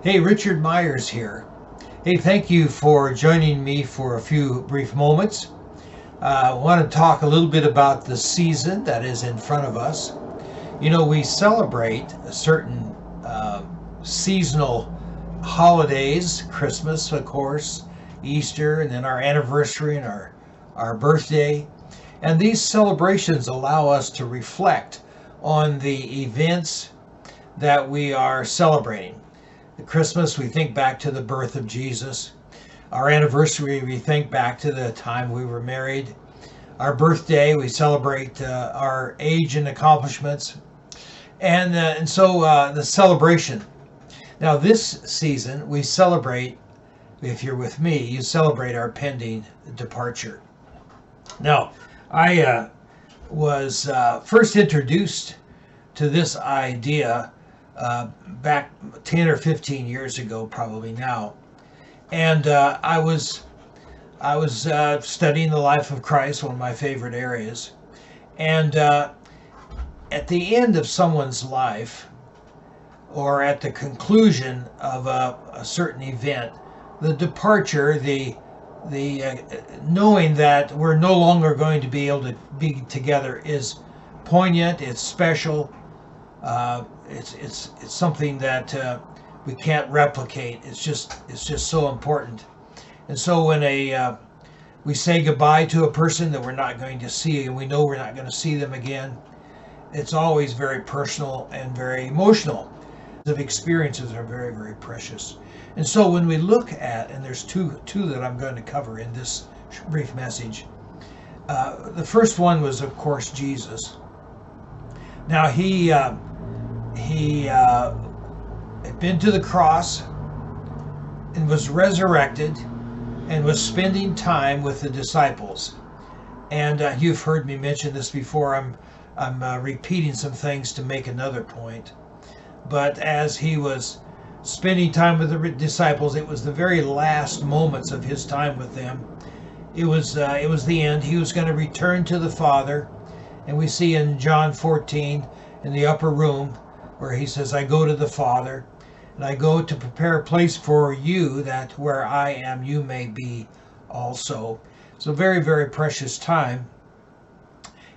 Hey, Richard Myers here. Hey, thank you for joining me for a few brief moments. I want to talk a little bit about the season that is in front of us. You know, we celebrate a certain seasonal holidays, Christmas, of course, Easter, and then our anniversary and our birthday. And these celebrations allow us to reflect on the events that we are celebrating. At Christmas, we think back to the birth of Jesus. Our anniversary, we think back to the time we were married. Our birthday, we celebrate our age and accomplishments. And so the celebration. Now, this season, we celebrate, if you're with me, you celebrate our pending departure. Now, I was first introduced to this idea back 10 or 15 years ago, probably now. And I was studying the life of Christ, one of my favorite areas. And at the end of someone's life, or at the conclusion of a certain event, the departure, the knowing that we're no longer going to be able to be together is poignant. It's special. It's something that we can't replicate. It's just so important. And so when we say goodbye to a person that we're not going to see, and we know we're not going to see them again, it's always very personal and very emotional. The experiences are very, very precious. And so when we look at, and there's two that I'm going to cover in this brief message. The first one was, of course, Jesus. Now he had been to the cross and was resurrected and was spending time with the disciples. And you've heard me mention this before. I'm repeating some things to make another point. But as he was spending time with the disciples, it was the very last moments of his time with them. It was the end. He was going to return to the Father. And we see in John 14 in the upper room where he says, I go to the Father, and I go to prepare a place for you, that where I am, you may be also. It's a very, very precious time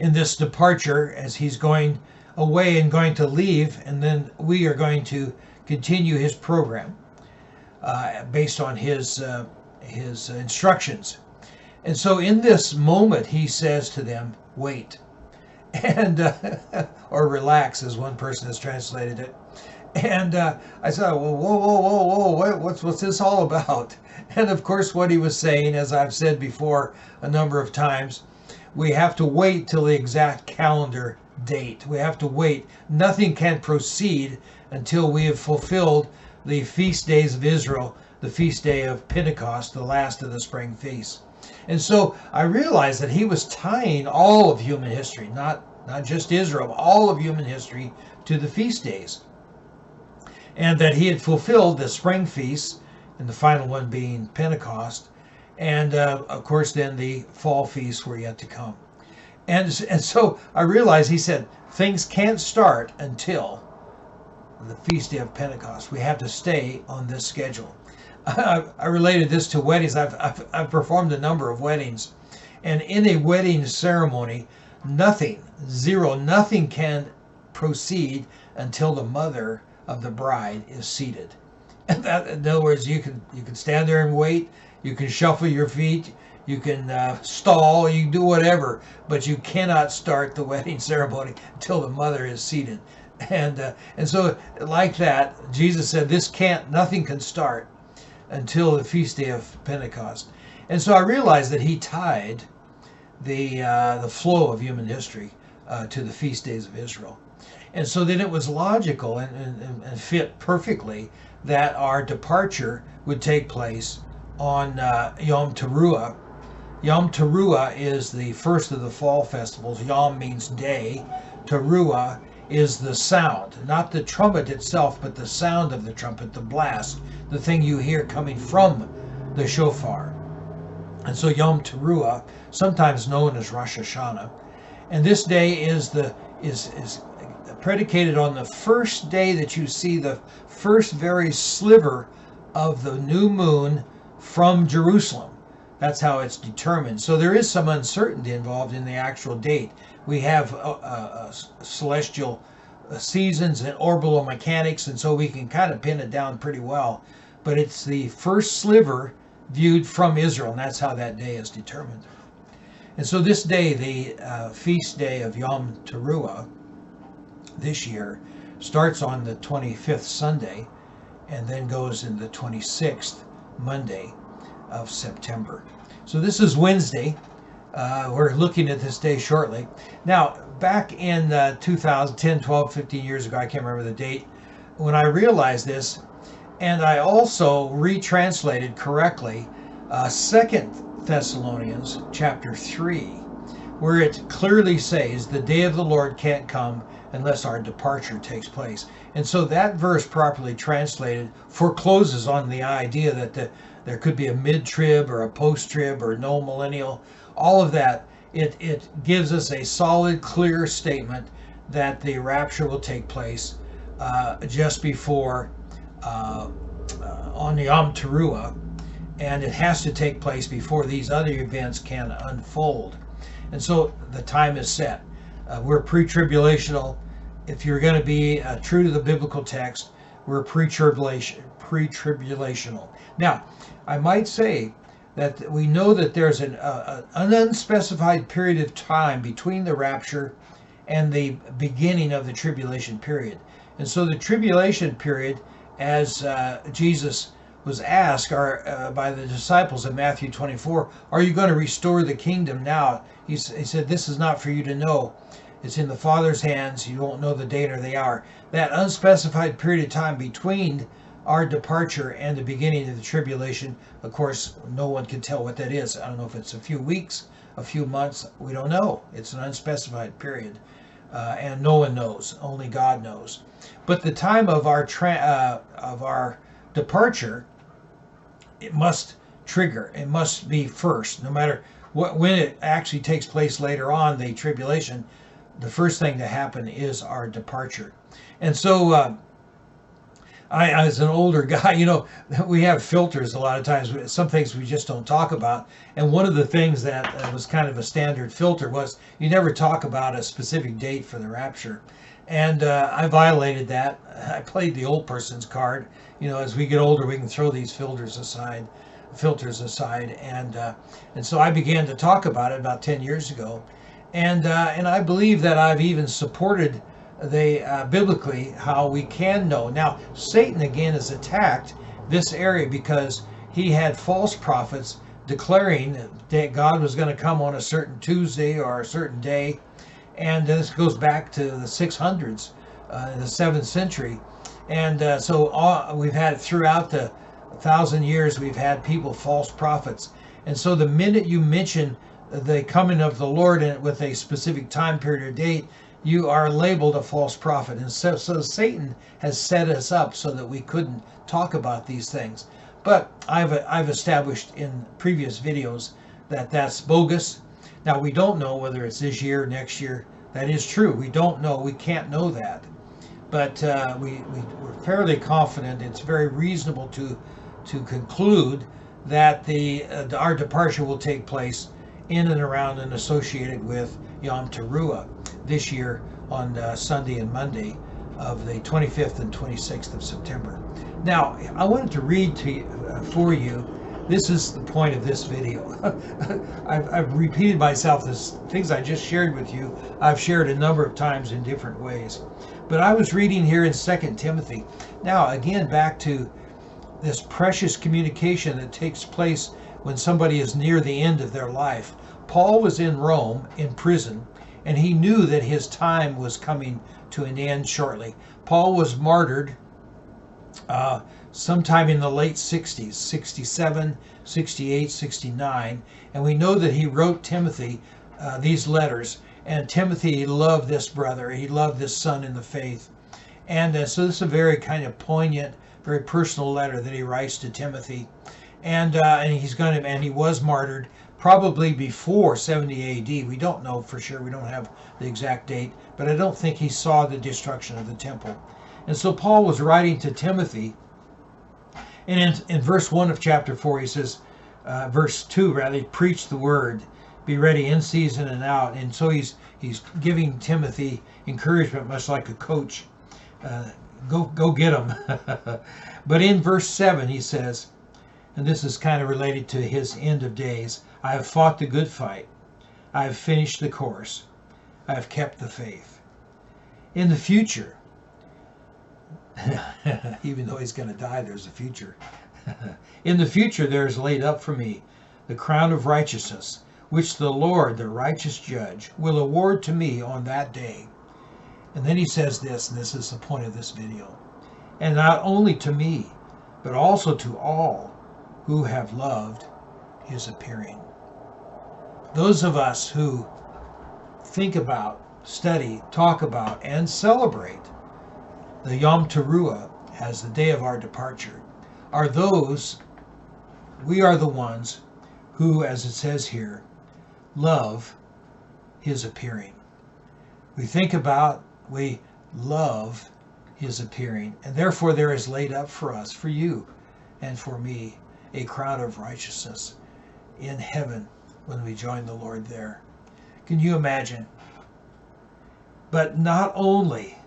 in this departure as he's going away and going to leave, and then we are going to continue his program based on his instructions. And so in this moment, he says to them, wait, and or relax, as one person has translated it. And I said, well, whoa, what's this all about? And of course, what he was saying, as I've said before a number of times, we have to wait till the exact calendar date. We have to wait. Nothing can proceed until we have fulfilled the feast days of Israel, the feast day of Pentecost, the last of the spring feasts. And so I realized that he was tying all of human history, not just Israel, all of human history, to the feast days. And that he had fulfilled the spring feasts, and the final one being Pentecost. And of course, then the fall feasts were yet to come. And so I realized, he said, things can't start until the feast day of Pentecost. We have to stay on this schedule. I related this to weddings. I've performed a number of weddings. And in a wedding ceremony, nothing can proceed until the mother of the bride is seated. And that, in other words, you can stand there and wait. You can shuffle your feet. You can stall. You can do whatever, but you cannot start the wedding ceremony until the mother is seated. And so, like that, Jesus said, nothing can start until the feast day of Pentecost. And so I realized that he tied the flow of human history to the feast days of Israel. And so then it was logical and fit perfectly that our departure would take place on Yom Teruah. Yom Teruah is the first of the fall festivals. Yom means day. Teruah is the sound, not the trumpet itself, but the sound of the trumpet, the blast, the thing you hear coming from the shofar. And so Yom Teruah, sometimes known as Rosh Hashanah, and this day is predicated on the first day that you see the first very sliver of the new moon from Jerusalem. That's how it's determined. So there is some uncertainty involved in the actual date. We have celestial seasons and orbital mechanics, and so we can kind of pin it down pretty well. But it's the first sliver viewed from Israel, and that's how that day is determined. And so this day, the feast day of Yom Teruah, this year, starts on the 25th Sunday and then goes in the 26th Monday of September. So this is Wednesday. We're looking at this day shortly. Now, back in 2010, 12, 15 years ago, I can't remember the date, when I realized this, and I also retranslated correctly 2 Thessalonians chapter 3, where it clearly says the day of the Lord can't come unless our departure takes place. And so that verse, properly translated, forecloses on the idea that there could be a mid-trib or a post-trib or no millennial. All of that, it gives us a solid, clear statement that the rapture will take place just before on Yom Teruah, and it has to take place before these other events can unfold. And so the time is set. We're pre-tribulational. If you're going to be true to the biblical text, we're pre-tribulational. Now, I might say that we know that there's an unspecified period of time between the rapture and the beginning of the tribulation period. And so the tribulation period, as Jesus was asked by the disciples in Matthew 24, are you going to restore the kingdom now? He said, this is not for you to know. It's in the Father's hands. You won't know the date or the hour. That unspecified period of time between our departure and the beginning of the tribulation, of course, no one can tell what that is. I don't know if it's a few weeks, a few months. We don't know. It's an unspecified period, and no one knows. Only God knows. But the time of our departure, it must trigger. It must be first, no matter when it actually takes place later on, the tribulation. The first thing to happen is our departure. And so I, as an older guy, we have filters a lot of times. Some things we just don't talk about. And one of the things that was kind of a standard filter was you never talk about a specific date for the rapture. And I violated that. I played the old person's card. As we get older, we can throw these filters aside. And so I began to talk about it about 10 years ago. And I believe that I've even supported biblically how we can know. Now, Satan again has attacked this area because he had false prophets declaring that God was going to come on a certain Tuesday or a certain day. And this goes back to the 600s, in the 7th century. And so we've had throughout the 1,000 years, we've had people, false prophets. And so the minute you mention the coming of the Lord with a specific time period or date, you are labeled a false prophet. And so Satan has set us up so that we couldn't talk about these things. But I've established in previous videos that that's bogus. Now, we don't know whether it's this year or next year. That is true. We don't know. We can't know that. But we're fairly confident. It's very reasonable to conclude that our departure will take place in and around and associated with Yom Teruah this year on Sunday and Monday of the 25th and 26th of September. Now, I wanted to read for you. This is the point of this video. I've repeated myself. Things I just shared with you, I've shared a number of times in different ways. But I was reading here in 2 Timothy. Now, again, back to this precious communication that takes place when somebody is near the end of their life. Paul was in Rome in prison, and he knew that his time was coming to an end shortly. Paul was martyred sometime in the late 60s, 67, 68, 69, and we know that he wrote Timothy these letters, and Timothy loved this brother. He loved this son in the faith. And so this is a very kind of poignant, very personal letter that he writes to Timothy. And he was martyred, probably before 70 AD. We don't know for sure. We don't have the exact date, but I don't think he saw the destruction of the temple. And so Paul was writing to Timothy, and in verse 1 of chapter 4, he says, verse 2 rather, preach the word, be ready in season and out. And so he's giving Timothy encouragement, much like a coach. Go get them. But in verse 7 he says, and this is kind of related to his end of days, I have fought the good fight. I have finished the course. I have kept the faith. In the future, even though he's going to die, there's a future. In the future there is laid up for me the crown of righteousness, which the Lord, the righteous judge, will award to me on that day. And then he says this, and this is the point of this video, and not only to me, but also to all who have loved his appearing. Those of us who think about, study, talk about, and celebrate the Yom Teruah as the day of our departure are those, we are the ones who, as it says here, love his appearing. We think about, we love his appearing, and therefore there is laid up for us, for you and for me, a crown of righteousness in heaven when we join the Lord there. Can you imagine? But not only,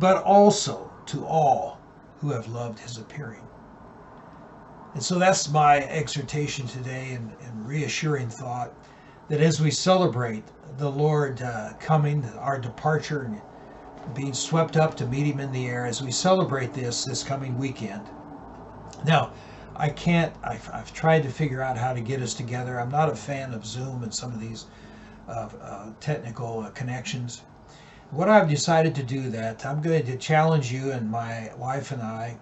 but also to all who have loved his appearing. And so that's my exhortation today, and reassuring thought, that as we celebrate the Lord coming, our departure, and being swept up to meet him in the air, as we celebrate this coming weekend. Now, I've tried to figure out how to get us together. I'm not a fan of Zoom and some of these technical connections. What I've decided to do, that I'm going to challenge you, and my wife and I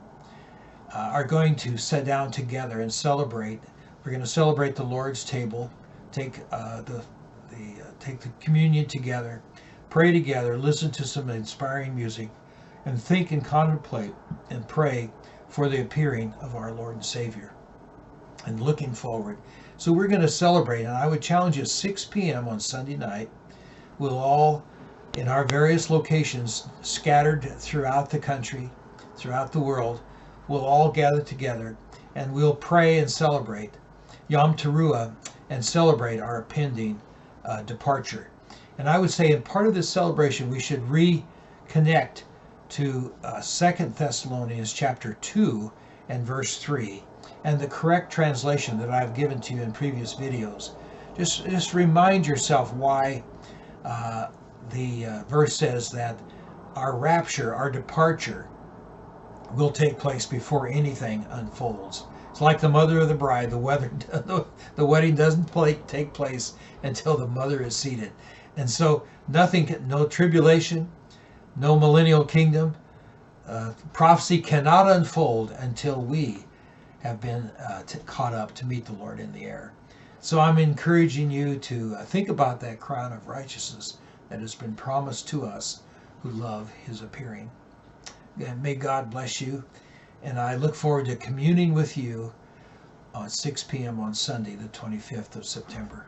are going to sit down together and celebrate. We're going to celebrate the Lord's table, take the communion together, pray together, listen to some inspiring music, and think and contemplate and pray for the appearing of our Lord and Savior, and looking forward. So we're going to celebrate, and I would challenge you, 6 p.m. on Sunday night, we'll all, in our various locations scattered throughout the country, throughout the world, we'll all gather together, and we'll pray and celebrate Yom Teruah and celebrate our pending departure. And I would say in part of this celebration, we should reconnect to 2 Thessalonians chapter 2 and verse 3, and the correct translation that I've given to you in previous videos. Just remind yourself why the verse says that our rapture, our departure, will take place before anything unfolds. It's like the mother of the bride. The wedding doesn't take place until the mother is seated. And so no tribulation, no millennial kingdom, prophecy cannot unfold until we have been caught up to meet the Lord in the air. So I'm encouraging you to think about that crown of righteousness that has been promised to us who love his appearing. And may God bless you. And I look forward to communing with you on 6 p.m. on Sunday, the 25th of September.